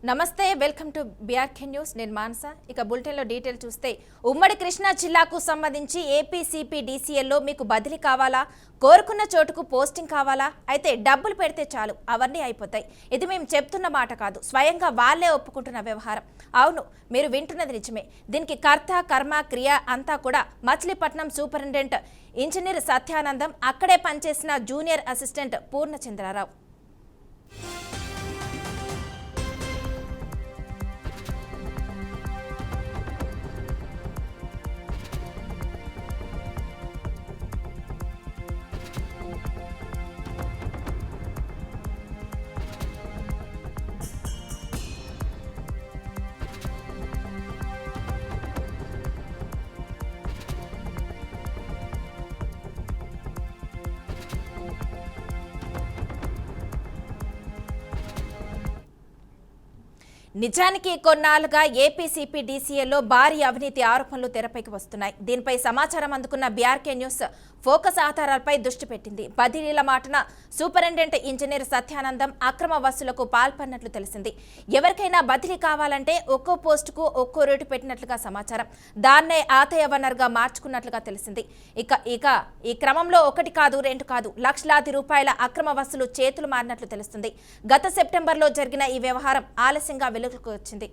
నమస్తే, welcome to BRK news. నేను మానస. ఇక బులెటిన్లో డీటెయిల్ చూస్తే, ఉమ్మడి కృష్ణా జిల్లాకు సంబంధించి ఏపీసీపీ డీసీఎల్లో మీకు బదిలీ కావాలా, కోరుకున్న చోటుకు పోస్టింగ్ కావాలా, అయితే డబ్బులు పెడితే చాలు అవన్నీ అయిపోతాయి. ఇది మేము చెప్తున్న మాట కాదు, స్వయంగా వాళ్ళే ఒప్పుకుంటున్న వ్యవహారం. అవును, మీరు వింటున్నది నిజమే. దీనికి కర్త కర్మ క్రియ అంతా కూడా మచిలీపట్నం సూపరింటెండెంట్ ఇంజనీర్ సత్యానందం, అక్కడే పనిచేసిన జూనియర్ అసిస్టెంట్ పూర్ణచంద్రరావు. నిజానికి కొన్నాళ్లుగా ఏపీసీపీ డీసీఏలో భారీ అవినీతి ఆరోపణలు తెరపైకి వస్తున్నాయి. దీనిపై సమాచారం అందుకున్న బీఆర్కే న్యూస్ ఫోకస్ ఆధారాలపై దృష్టి పెట్టింది. బదిలీల మాటన సూపరింటెండెంట్ ఇంజనీర్ సత్యానందం అక్రమ వసూలకు పాల్పడినట్లు తెలిసింది. ఎవరికైనా బదిలీ కావాలంటే ఒక్కో పోస్టుకు ఒక్కో రేటు పెట్టినట్లుగా సమాచారం. దాన్నే ఆదాయ వనరుగా మార్చుకున్నట్లుగా తెలిసింది. ఇక ఈ క్రమంలో ఒకటి కాదు, రెండు కాదు, లక్షలాది రూపాయల అక్రమ వసూలు చేతులు మారినట్లు తెలుస్తుంది. గత సెప్టెంబర్లో జరిగిన ఈ వ్యవహారం ఆలస్యంగా వెలుగులోకి వచ్చింది.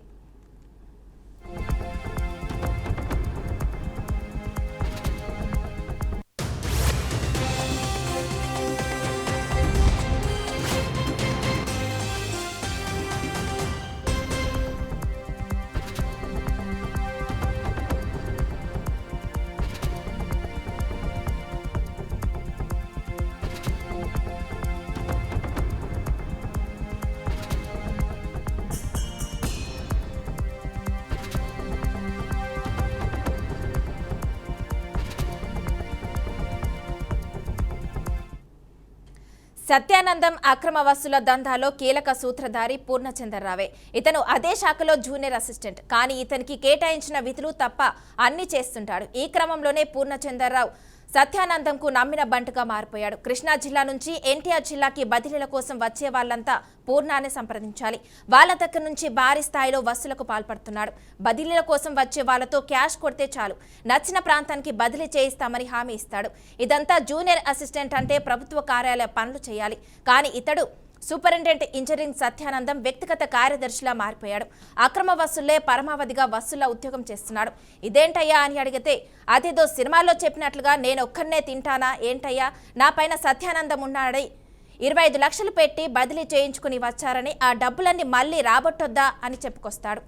సత్యానందం అక్రమ వసూల దందాలో కీలక సూత్రధారి పూర్ణచంద్రరావే. ఇతను అదే శాఖలో జూనియర్ అసిస్టెంట్. కానీ ఇతనికి కేటాయించిన విధులు తప్ప అన్ని చేస్తుంటాడు. ఈ క్రమంలోనే పూర్ణచంద్రరావు సత్యానందంకు నమ్మిన బంటుగా మారిపోయాడు. కృష్ణా జిల్లా నుంచి ఎన్టీఆర్ జిల్లాకి బదిలీల కోసం వచ్చే వాళ్ళంతా పూర్ణాన్ని సంప్రదించాలి. వాళ్ళ దగ్గర నుంచి భారీ స్థాయిలో వసూలకు పాల్పడుతున్నాడు. బదిలీల కోసం వచ్చే వాళ్లతో క్యాష్ కొడితే చాలు, నచ్చిన ప్రాంతానికి బదిలీ చేయిస్తామని హామీ ఇస్తాడు. ఇదంతా జూనియర్ అసిస్టెంట్ అంటే ప్రభుత్వ కార్యాలయ పనులు చేయాలి. కానీ ఇతడు సూపరింటెండెంట్ ఇంజనీరింగ్ సత్యానందం వ్యక్తిగత కార్యదర్శిలా మారిపోయాడు. అక్రమ వసూళ్లే పరమావధిగా వసూళ్ల ఉద్యోగం చేస్తున్నాడు. ఇదేంటయ్యా అని అడిగితే, అదేదో సినిమాల్లో చెప్పినట్లుగా నేను ఒక్కనే తింటానా ఏంటయ్యా, నా పైన సత్యానందం ఉన్నాడై 25 లక్షలు పెట్టి బదిలీ చేయించుకుని వచ్చారని, ఆ డబ్బులన్నీ మళ్ళీ రాబట్టొద్దా అని చెప్పుకొస్తాడు.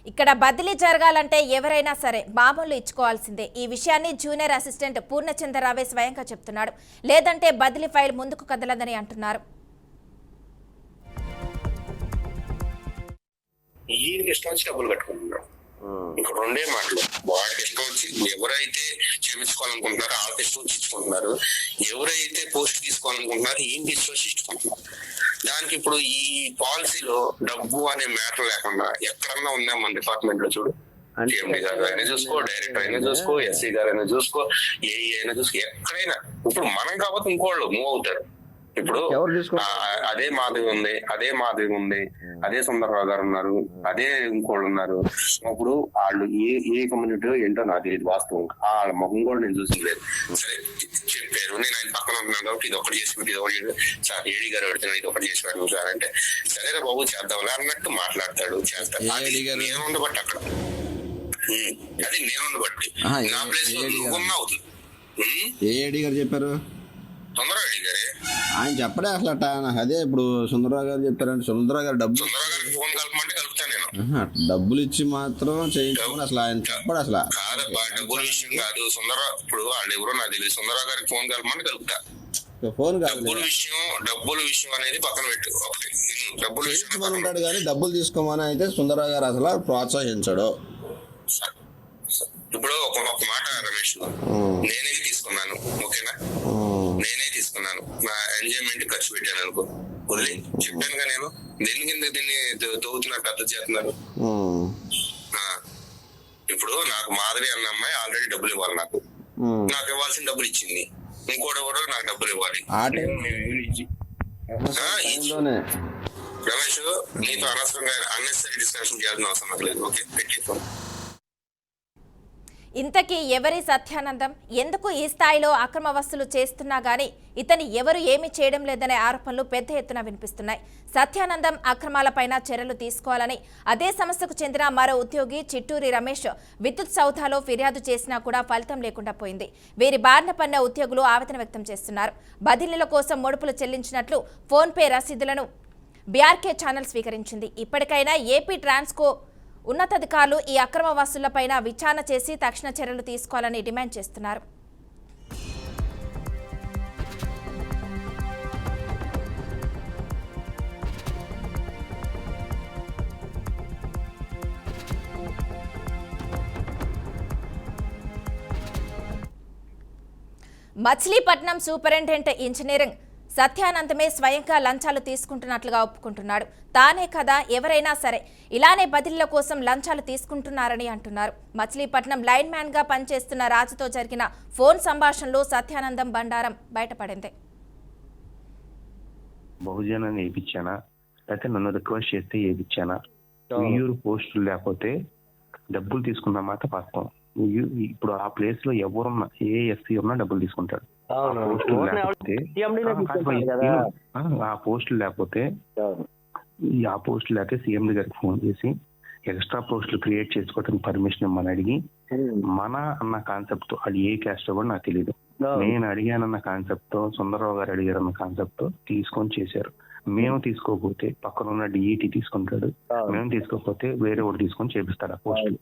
ఇక్కడ బదిలీ జరగాలంటే ఎవరైనా సరే మామూలు ఇచ్చుకోవాల్సిందే. ఈ విషయాన్ని జూనియర్ అసిస్టెంట్ పూర్ణచంద్రరావే స్వయంగా చెప్తున్నాడు. లేదంటే బదిలీ ఫైల్ ముందుకు కదలదని అంటున్నారు. ఈయనకి ఇష్టం వచ్చి డబ్బులు కట్టుకుంటున్నాడు. ఇక్కడ రెండే మాటలు, వాడికి ఇష్టం వచ్చి ఎవరైతే చేపించుకోవాలనుకుంటున్నారో వాళ్ళకి ఇష్టం వచ్చి ఇచ్చుకుంటున్నారు, ఎవరైతే పోస్ట్ తీసుకోవాలనుకుంటున్నారో ఈయనకి ఇష్టం వచ్చి ఇచ్చుకుంటున్నారు. దానికి ఇప్పుడు ఈ పాలసీలో డబ్బు అనే మ్యాటర్ లేకుండా ఎక్కడన్నా ఉందా మన డిపార్ట్మెంట్ లో? చూడు, ఎండి గారు అయినా చూసుకో, డైరెక్టర్ అయినా చూసుకో, ఎస్సీ గారు అయినా చూసుకో, ఏఈ అయినా చూసుకో, ఎక్కడైనా ఇప్పుడు మనం కాబట్టి ఇంకోళ్ళు మూవ్ అవుతారు. ఇప్పుడు అదే మాధవి ఉంది, అదే సుందరరావు గారు ఉన్నారు, అదే ఇంకోళ్ళు ఉన్నారు. ఇప్పుడు వాళ్ళు ఏ కమ్యూనిటీ ఏంటో నాకు తెలియదు వాస్తవం. వాళ్ళ ముఖం కూడా నేను చూసి లేదు. సరే చెప్పారు, నేను ఆయన పక్కన ఉన్నాను కాబట్టి ఇది ఒకటి చేసి ఇది ఒకటి సార్ ఏడి గారు పెడుతున్నాడు, ఇది ఒకటి చేసి పెట్టాను సార్ అంటే, సరేరా బాబు చేద్దాం అన్నట్టు మాట్లాడతాడు, చేస్తాడు. నేను ఉండబట్టి అక్కడ అది నేను ఉండబట్టి నా ప్లేస్ లో నువ్వు ఉన్నావు. ఏ ఏడి గారు చెప్పారు? తొందరగా అడిగారే ఆయన చెప్పడే అసలు అట్ట నాకు అదే ఇప్పుడు సుందరరావు గారు చెప్పారంటే సుందరరావు గారు డబ్బు సుందరరావు గారికి ఫోన్ కలపమంటే కలుపుతా నేను. డబ్బులు ఇచ్చి మాత్రం చేయించుకోమని అసలు ఆయన చెప్పడు అసలు. కాదబ్బా, డబ్బుల విషయం కాదు. సుందరరావు ఇప్పుడు వాళ్ళు ఎవరో నాకు తెలియదు. సుందరరావు గారికి ఫోన్ కలపమని కలుపుతా. ఫోన్ కాదు డబ్బుల విషయం అనేది పక్కన పెట్టు. డబ్బుల విషయం ఉంటాడు కానీ డబ్బులు తీసుకోమని అయితే సుందరరావు గారు అసలు ప్రోత్సహించడు. ఇప్పుడు ఒక మాట రమేష్, నేనే తీసుకున్నాను, ఓకేనా, నేనే తీసుకున్నాను, నా ఎంజాయ్మెంట్ ఖర్చు పెట్టాను అనుకో, వదిలే. చెప్పానుగా నేను దేని కింద దీన్ని తవ్వుతున్నట్టు అర్థం చేస్తున్నారు. ఇప్పుడు నాకు మాధవి అన్న అమ్మాయి ఆల్రెడీ డబ్బులు ఇవ్వాలి, నాకు ఇవ్వాల్సిన డబ్బులు ఇచ్చింది. ఇంకోటి ఎవరో నాకు డబ్బులు ఇవ్వాలి. రమేష్, నీతో అనవసరంగా అన్నెసరీ డిస్కషన్ చేయాల్సిన అవసరం లేదు. ఓకే, పెట్టి ఫోన్. ఇంతకీ ఎవరి సత్యానందం? ఎందుకు ఈ స్థాయిలో అక్రమ వసూలు చేస్తున్నా గానీ ఇతని ఎవరు ఏమీ చేయడం లేదనే ఆరోపణలు పెద్ద ఎత్తున వినిపిస్తున్నాయి. సత్యానందం అక్రమాలపైన చర్యలు తీసుకోవాలని అదే సంస్థకు చెందిన మరో ఉద్యోగి చిట్టూరి రమేష్ విద్యుత్ సౌధాలో ఫిర్యాదు చేసినా కూడా ఫలితం లేకుండా పోయింది. వీరి బారిన పడిన ఉద్యోగులు ఆవేదన వ్యక్తం చేస్తున్నారు. బదిలీల కోసం ముడుపులు చెల్లించినట్లు ఫోన్పే రసీదులను బీఆర్కే ఛానల్ స్వీకరించింది. ఇప్పటికైనా ఏపీ ట్రాన్స్కో ఉన్నతాధికారులు ఈ అక్రమ వసూళ్లపైన విచారణ చేసి తక్షణ చర్యలు తీసుకోవాలని డిమాండ్ చేస్తున్నారు. మచిలీపట్నం సూపరింటెండెంట్ ఇంజనీరింగ్ సత్యానందమే స్వయంగా లంచాలు తీసుకుంటున్నట్లుగా ఒప్పుకుంటున్నాడు. తానే కదా, ఎవరైనా సరే ఇలానే బదిలీల కోసం లంచాలు తీసుకుంటున్నారని అంటున్నారు. మచిలీపట్నం లైన్ మ్యాన్ గా పనిచేస్తున్న రాజుతో జరిగిన ఫోన్ సంభాషణలో సత్యానందం బండారం బయటపడింది. బహుజనాన్ని వేయించానా, లేకపోతే నన్ను రిక్వెస్ట్ చేస్తే వేయించానా? పోస్టులు లేకపోతే డబ్బులు తీసుకున్న మాట వాస్తవం. ఇప్పుడు ఆ ప్లేస్ లో ఎవరున్నా ఏ ఎస్సీ ఉన్నా డబ్బులు తీసుకుంటాడు. ఆ పోస్టులు లేకపోతే ఆ పోస్టులు లేకపోతే సీఎం గారికి ఫోన్ చేసి ఎక్స్ట్రా పోస్టులు క్రియేట్ చేసుకోవడానికి పర్మిషన్ ఇమ్మని అడిగి, మన అన్న కాన్సెప్ట్ తో, అది ఏ క్యాస్ట్ కూడా నాకు తెలియదు, నేను అడిగానన్న కాన్సెప్ట్ తో, సుందరరావు గారు అడిగారన్న కాన్సెప్ట్ తో తీసుకొని చేశారు. మేము తీసుకోకపోతే పక్కన ఉన్న డిఈటి తీసుకుంటాడు, మేము తీసుకోకపోతే వేరే ఒకటి తీసుకొని చేపిస్తాడు ఆ పోస్టులు.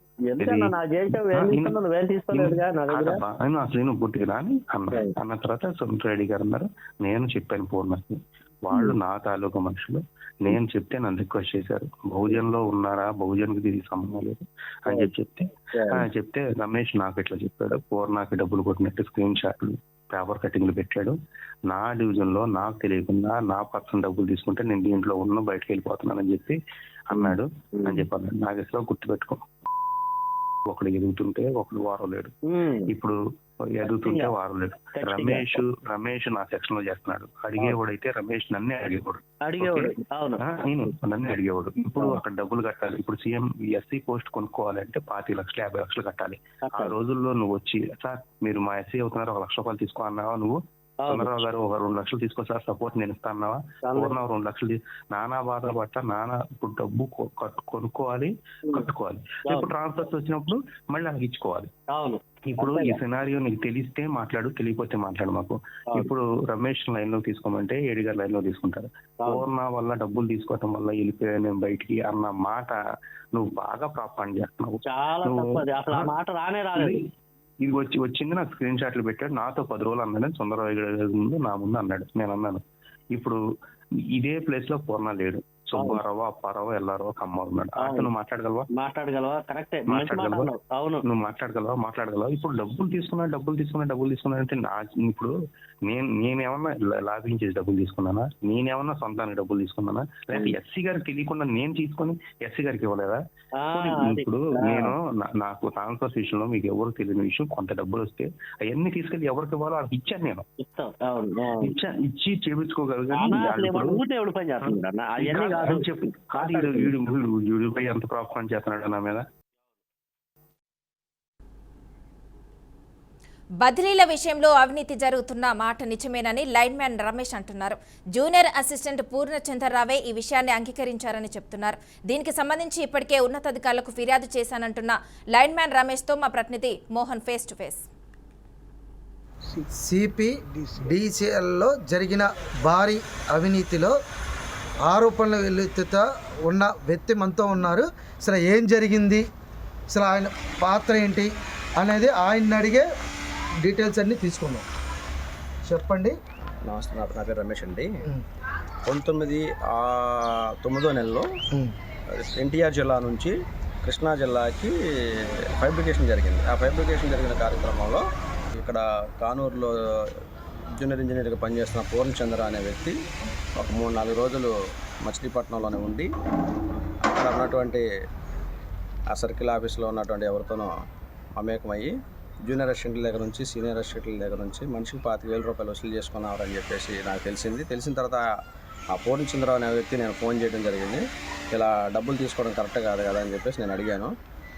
అసలు గుర్తుగా అని అన్న తర్వాత సుందరెడ్డి గారు అన్నారు, నేను చెప్పాను పూర్ణకి, వాళ్ళు నా తాలూకా మనుషులు, నేను చెప్తే నన్ను రిక్వెస్ట్ చేశారు, బహుజన్లో ఉన్నారా, బహుజన్కి దీనికి సంబంధం లేదు అని చెప్తే రమేష్ నాకు ఇట్లా చెప్పాడు, పూర్ణకి డబ్బులు కొట్టినట్టు స్క్రీన్ షాట్లు పేపర్ కటింగ్లు పెట్టాడు, నా డివిజన్ లో నాకు తెలియకుండా నా పర్సన్ డబ్బులు తీసుకుంటే నేను దీంట్లో ఉన్న బయటకు వెళ్ళిపోతున్నానని చెప్పి అన్నాడు అని చెప్పాను. నాకు అసలు గుర్తుపెట్టుకో, ఒకడు ఎదుగుతుంటే ఒకడు వారం లేడు, ఇప్పుడు ఎదుగుతుంటే వారం లేడు. రమేష్ నా సెక్షన్ లో చేస్తున్నాడు, అడిగేవాడైతే రమేష్ నన్నే నన్ను అడిగేవాడు. ఇప్పుడు అక్కడ డబ్బులు కట్టాలి. ఇప్పుడు సీఎం ఎస్సీ పోస్ట్ కొనుక్కోవాలంటే 40 లక్షలు 50 లక్షలు కట్టాలి. ఆ రోజుల్లో నువ్వు వచ్చి, సార్ మీరు మా ఎస్సీ అవుతున్నారు, 1 లక్ష రూపాయలు తీసుకో అన్నావా? నువ్వు చంద్రరావు గారు ఒక 2 లక్షలు తీసుకో సార్ సపోర్ట్ నేను ఇస్తా అన్నావా? 2 లక్షలు నానా బాధ పట్ట నానా, ఇప్పుడు డబ్బు కొనుక్కోవాలి, కట్టుకోవాలి. ఇప్పుడు ట్రాన్స్ఫర్స్ వచ్చినప్పుడు మళ్ళీ నాకు ఇచ్చుకోవాలి. ఇప్పుడు ఈ సినారియో నీకు తెలిస్తే మాట్లాడు, తెలియకపోతే మాట్లాడు మాకు. ఇప్పుడు రమేష్ లైన్ లో తీసుకోమంటే 7 గారు లైన్ లో తీసుకుంటారు. పూర్ణ వల్ల డబ్బులు తీసుకోవటం వల్ల వెళ్ళిపోయాను నేను బయటికి అన్న మాట నువ్వు బాగా ప్రాపండ్ చేస్తున్నావు. ఇది వచ్చింది నాకు స్క్రీన్ షాట్లు పెట్టాడు, నాతో 10 రోజులు అన్నాడు, సుందరరావు ముందు నా ముందు అన్నాడు. నేను అన్నాను, ఇప్పుడు ఇదే ప్లేస్ లో పూర్ణ లేడు, సుబ్బారావు, అప్పారావు, ఎల్లారావు, కమ్మ ఉన్నాడు. నువ్వు మాట్లాడగలవా? కరెక్టే, నువ్వు మాట్లాడగలవా? ఇప్పుడు డబ్బులు తీసుకున్నా అంటే ఇప్పుడు నేనేమన్నా లాబింగ్ చేసి డబ్బులు తీసుకున్నానా? నేనేమన్నా సొంతానికి డబ్బులు తీసుకున్నానా? లేకపోతే ఎస్సీ గారికి తెలియకుండా నేను తీసుకొని ఎస్సీ గారికి ఇవ్వలేదా? ఇప్పుడు నేను నాకు ట్రాన్స్ఫర్ విషయంలో మీకు ఎవరు తెలియని విషయం, కొంత డబ్బులు వస్తే అవన్నీ తీసుకెళ్లి ఎవరికి ఇవ్వాలో వాళ్ళకి ఇచ్చాను. నేను ఇచ్చి చేపించుకోగలిగాను. చెప్పు వీడిపై ఎంత ప్రాబ్లం చేస్తున్నాడు నా మీద. బదిలీల విషయంలో అవినీతి జరుగుతున్న మాట నిజమేనని లైన్ మ్యాన్ రమేష్ అంటున్నారు. జూనియర్ అసిస్టెంట్ పూర్ణచంద్రరావే ఈ విషయాన్ని అంగీకరించారని చెప్తున్నారు. దీనికి సంబంధించి ఇప్పటికే ఉన్నతాధికారులకు ఫిర్యాదు చేశానంటున్న లైన్ మ్యాన్ రమేష్ తో మా ప్రతినిధి మోహన్ ఫేస్ టు ఫేస్. సిపిడిసిఎల్లో జరిగిన భారీ అవినీతిలో ఆరోపణలు వెల్లువెత్తుతా ఉన్న వ్యక్తి మనతో ఉన్నారు. అసలు ఏం జరిగింది, అసలు ఆయన పాత్ర ఏంటి అనేది ఆయన అడిగే డీటెయిల్స్ అన్నీ తీసుకుందాం. చెప్పండి. నమస్తే, నా పేరు రమేష్ అండి. 9వ నెలలో ఎన్టీఆర్ జిల్లా నుంచి కృష్ణా జిల్లాకి ఫైబ్రికేషన్ జరిగింది. ఆ ఫైబ్రికేషన్ జరిగిన కార్యక్రమంలో ఇక్కడ కానూరులో జూనియర్ ఇంజనీర్గా పనిచేస్తున్న పూర్ణచంద్ర అనే వ్యక్తి ఒక 3-4 రోజులు మచిలీపట్నంలోనే ఉండి అక్కడ ఉన్నటువంటి ఆ సర్కిల్ ఆఫీస్లో ఉన్నటువంటి ఎవరితోనో మమేకమయ్యి జూనియర్ అసిస్టెంట్ల దగ్గర నుంచి సీనియర్ అసిస్టెంట్ల దగ్గర నుంచి మనిషికి 25,000 రూపాయలు వసూలు చేసుకున్నారని చెప్పేసి నాకు తెలిసింది. తెలిసిన తర్వాత ఆ పూర్ణచంద్రరావు అనే వ్యక్తి నేను ఫోన్ చేయడం జరిగింది. ఇలా డబ్బులు తీసుకోవడం కరెక్ట్ కాదు కదా అని చెప్పేసి నేను అడిగాను.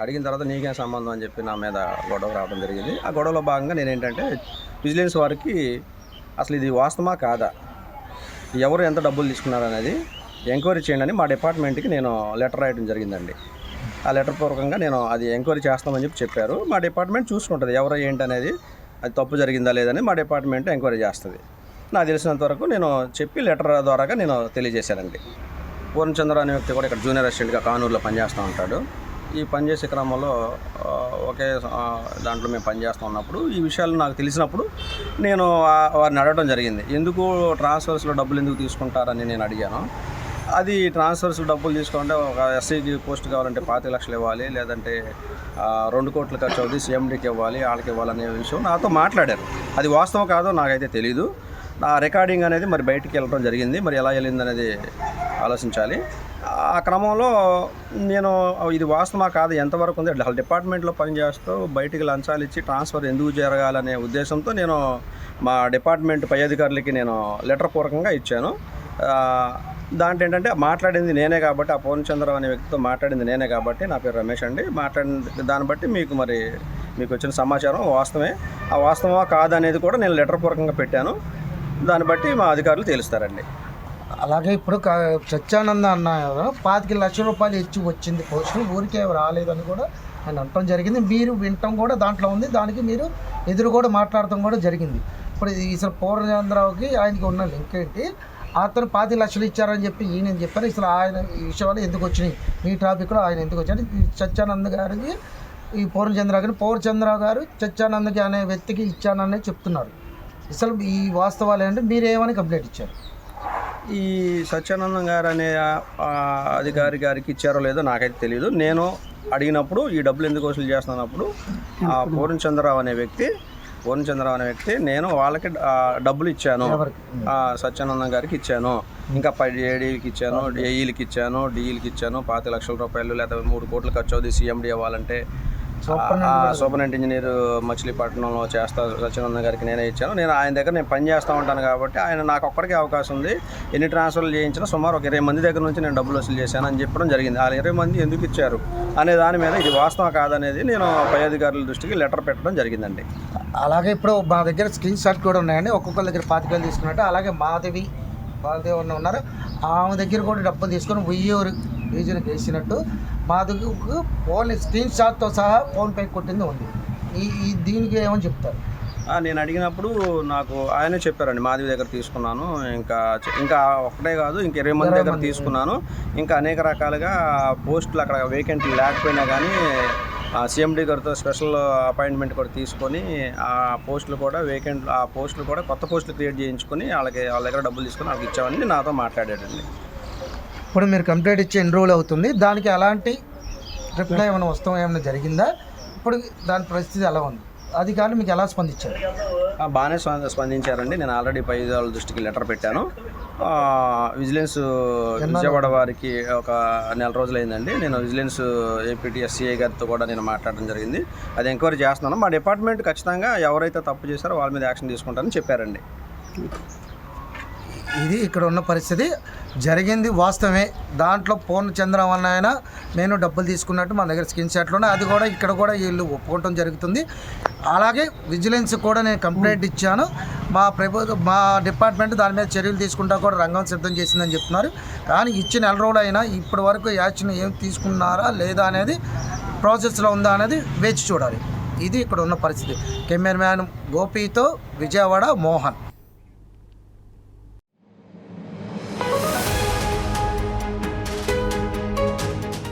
అడిగిన తర్వాత నీకేం సంబంధం అని చెప్పి నా మీద గొడవ రావడం జరిగింది. ఆ గొడవలో భాగంగా నేనేంటంటే విజిలెన్స్ వారికి అసలు ఇది వాస్తవమా కాదా, ఎవరు ఎంత డబ్బులు తీసుకున్నారు అనేది ఎంక్వైరీ చేయండి అని మా డిపార్ట్మెంట్కి నేను లెటర్ రాయడం జరిగిందండి. ఆ లెటర్ పూర్వకంగా నేను అది ఎంక్వైరీ చేస్తామని చెప్పారు. మా డిపార్ట్మెంట్ చూసుకుంటుంది ఎవరు ఏంటి అనేది, అది తప్పు జరిగిందా లేదని మా డిపార్ట్మెంట్ ఎంక్వైరీ చేస్తుంది. నాకు తెలిసినంత వరకు నేను చెప్పి లెటర్ ద్వారాగా నేను తెలియజేశానండి. పూర్ణచంద్ర అనే వ్యక్తి కూడా ఇక్కడ జూనియర్ అసిస్టెంట్గా కానూరులో పనిచేస్తూ ఉంటాడు. ఈ పనిచేసే క్రమంలో ఒకే దాంట్లో మేము పనిచేస్తూ ఉన్నప్పుడు ఈ విషయాలు నాకు తెలిసినప్పుడు నేను వారిని అడగడం జరిగింది. ఎందుకు ట్రాన్స్ఫర్స్లో డబ్బులు ఎందుకు తీసుకుంటారని నేను అడిగాను. అది ట్రాన్స్ఫర్స్ డబ్బులు తీసుకుంటే ఒక ఎస్ఐకి పోస్ట్ కావాలంటే 25 లక్షలు ఇవ్వాలి, లేదంటే 2 కోట్లు ఖర్చు అవుతుంది, సీఎండీకి ఇవ్వాలి, వాళ్ళకి ఇవ్వాలనే విషయం నాతో మాట్లాడారు. అది వాస్తవం కాదో నాకైతే తెలీదు. ఆ రికార్డింగ్ అనేది మరి బయటికి వెళ్ళడం జరిగింది. మరి ఎలా వెళ్ళింది అనేది ఆలోచించాలి. ఆ క్రమంలో నేను ఇది వాస్తవమా కాదు, ఎంతవరకు ఉంది, డిపార్ట్మెంట్లో పనిచేస్తూ బయటికి లంచాలు ఇచ్చి ట్రాన్స్ఫర్ ఎందుకు జరగాలనే ఉద్దేశంతో నేను మా డిపార్ట్మెంట్ పై అధికారులకి నేను లెటర్ పూర్వకంగా ఇచ్చాను. దాంట్లో ఏంటంటే మాట్లాడింది నేనే కాబట్టి, ఆ పూర్ణచంద్రరావు అనే వ్యక్తితో మాట్లాడింది నేనే కాబట్టి, నా పేరు రమేష్ అండి. మాట్లాడిన దాన్ని బట్టి మీకు వచ్చిన సమాచారం వాస్తవమే. ఆ వాస్తవమా కాదనేది కూడా నేను లెటర్ పూర్వకంగా పెట్టాను. దాన్ని బట్టి మా అధికారులు తెలుస్తారండి. అలాగే ఇప్పుడు సత్యానంద అన్న 25 లక్షల రూపాయలు ఇచ్చి వచ్చింది పోస్టులు, ఊరికే రాలేదని కూడా ఆయన అనటం జరిగింది. మీరు వినటం కూడా దాంట్లో ఉంది, దానికి మీరు ఎదురు కూడా మాట్లాడటం కూడా జరిగింది. ఇప్పుడు అసలు పూర్ణచంద్రరావుకి ఆయనకి ఉన్న లింక్ ఏంటి, అతను 25 లక్షలు ఇచ్చారని చెప్పి ఈయన చెప్పారు. అసలు ఆయన ఈ విషయాలు ఎందుకు వచ్చినాయి, ఈ టాపిక్లో ఆయన ఎందుకు వచ్చారు, సత్యానంద్ గారికి ఈ పూర్ణచంద్రరావు గారు సత్యానందకి అనే వ్యక్తికి ఇచ్చానని చెప్తున్నారు. అసలు ఈ వాస్తవాలు ఏంటంటే మీరేమని కంప్లైంట్ ఇచ్చారు? ఈ సత్యానందం గారు అనే అధికారి గారికి ఇచ్చారో లేదో నాకైతే తెలియదు. నేను అడిగినప్పుడు ఈ డబ్బులు ఎందుకు వసూలు చేస్తున్నప్పుడు ఆ పూర్ణచంద్రరావు అనే వ్యక్తి నేను వాళ్ళకి డబ్బులు ఇచ్చాను, సత్యానందం గారికి ఇచ్చాను, ఇంకా ఏడీలకి ఇచ్చాను, ఏఈలకి ఇచ్చాను, డిఈలకి ఇచ్చాను, 25 లక్షల రూపాయలు లేదా 3 కోట్లు ఖర్చు అవుతుంది సీఎండీ ఇవ్వాలంటే. సూపరింటెండెంట్ ఇంజనీర్ మచిలీపట్నంలో చేస్తా సత్యానందం గారికి నేనే ఇచ్చాను. నేను ఆయన దగ్గర నేను పని చేస్తూ ఉంటాను కాబట్టి ఆయన నాకు ఒక్కడికే అవకాశం ఉంది. ఎన్ని ట్రాన్స్ఫర్లు చేయించినా సుమారు ఒక 20 మంది దగ్గర నుంచి నేను డబ్బులు వసూలు చేశాను అని చెప్పడం జరిగింది. ఆ 20 మంది ఎందుకు ఇచ్చారు అనే దాని మీద ఇది వాస్తవం కాదనేది నేను పై అధికారుల దృష్టికి లెటర్ పెట్టడం జరిగిందండి. అలాగే ఇప్పుడు మా దగ్గర స్క్రీన్ షాట్ కూడా ఉన్నాయండి. ఒక్కొక్కరి దగ్గర 25,000 తీసుకున్నట్టు. అలాగే మాధవి ఉన్నారు, ఆమె దగ్గర కూడా డబ్బులు తీసుకొని ఉయ్యూరు రీజన్కి వేసినట్టు మా దగ్గర ఫోన్ స్క్రీన్ షాట్తో సహా ఫోన్పే కొట్టింది ఉంది. ఈ దీనికి ఏమని చెప్తారు? నేను అడిగినప్పుడు నాకు ఆయనే చెప్పారండి, మాధవి దగ్గర తీసుకున్నాను, ఇంకా ఒకటే కాదు ఇంకా 20 మంది దగ్గర తీసుకున్నాను, ఇంకా అనేక రకాలుగా పోస్టులు అక్కడ వేకెంట్లు లేకపోయినా కానీ సీఎండీ గారితో స్పెషల్ అపాయింట్మెంట్ కూడా తీసుకొని ఆ పోస్టులు కూడా కొత్త పోస్టులు క్రియేట్ చేయించుకొని వాళ్ళ దగ్గర డబ్బులు తీసుకొని వాళ్ళకి ఇచ్చామని నాతో మాట్లాడాడండి. ఇప్పుడు మీరు కంప్లైంట్ ఇచ్చి ఎన్ని రోజులు అవుతుంది, దానికి ఎలాంటి రిప్లై ఏమైనా జరిగిందా, ఇప్పుడు దాని పరిస్థితి ఎలా ఉంది, అధికారులు మీకు ఎలా స్పందించారు? బాగానే స్పందించారండి. నేను ఆల్రెడీ పై అధికారుల దృష్టికి లెటర్ పెట్టాను. విజిలెన్స్ విజయవాడ వారికి ఒక 1 నెల రోజులైందండి. నేను విజిలెన్స్ ఏపీటీఎస్సీఐ గారితో కూడా నేను మాట్లాడడం జరిగింది. అది ఎంక్వైరీ చేస్తున్నాను. మా డిపార్ట్మెంట్ ఖచ్చితంగా ఎవరైతే తప్పు చేశారో వాళ్ళ మీద యాక్షన్ తీసుకుంటారని చెప్పారండి. ఇది ఇక్కడ ఉన్న పరిస్థితి. జరిగింది వాస్తవమే. దాంట్లో పూర్ణచంద్రరావు అన్న ఆయన నేను డబ్బులు తీసుకున్నట్టు మన దగ్గర స్క్రీన్ షాట్లు ఉన్నాయి. అది కూడా ఇక్కడ కూడా వీళ్ళు ఒప్పుకోవటం జరుగుతుంది. అలాగే విజిలెన్స్ కూడా నేను కంప్లైంట్ ఇచ్చాను. మా డిపార్ట్మెంట్ దాని మీద చర్యలు తీసుకుంటా కూడా రంగం సిద్ధం చేసిందని చెప్తున్నారు. కానీ ఇచ్చిన 1 నెల రోజులు అయినా ఇప్పటి వరకు యాక్షన్ ఏం తీసుకున్నారా లేదా అనేది ప్రాసెస్లో ఉందా అనేది వేచి చూడాలి. ఇది ఇక్కడ ఉన్న పరిస్థితి. కెమెరామ్యాన్ గోపితో విజయవాడ మోహన్.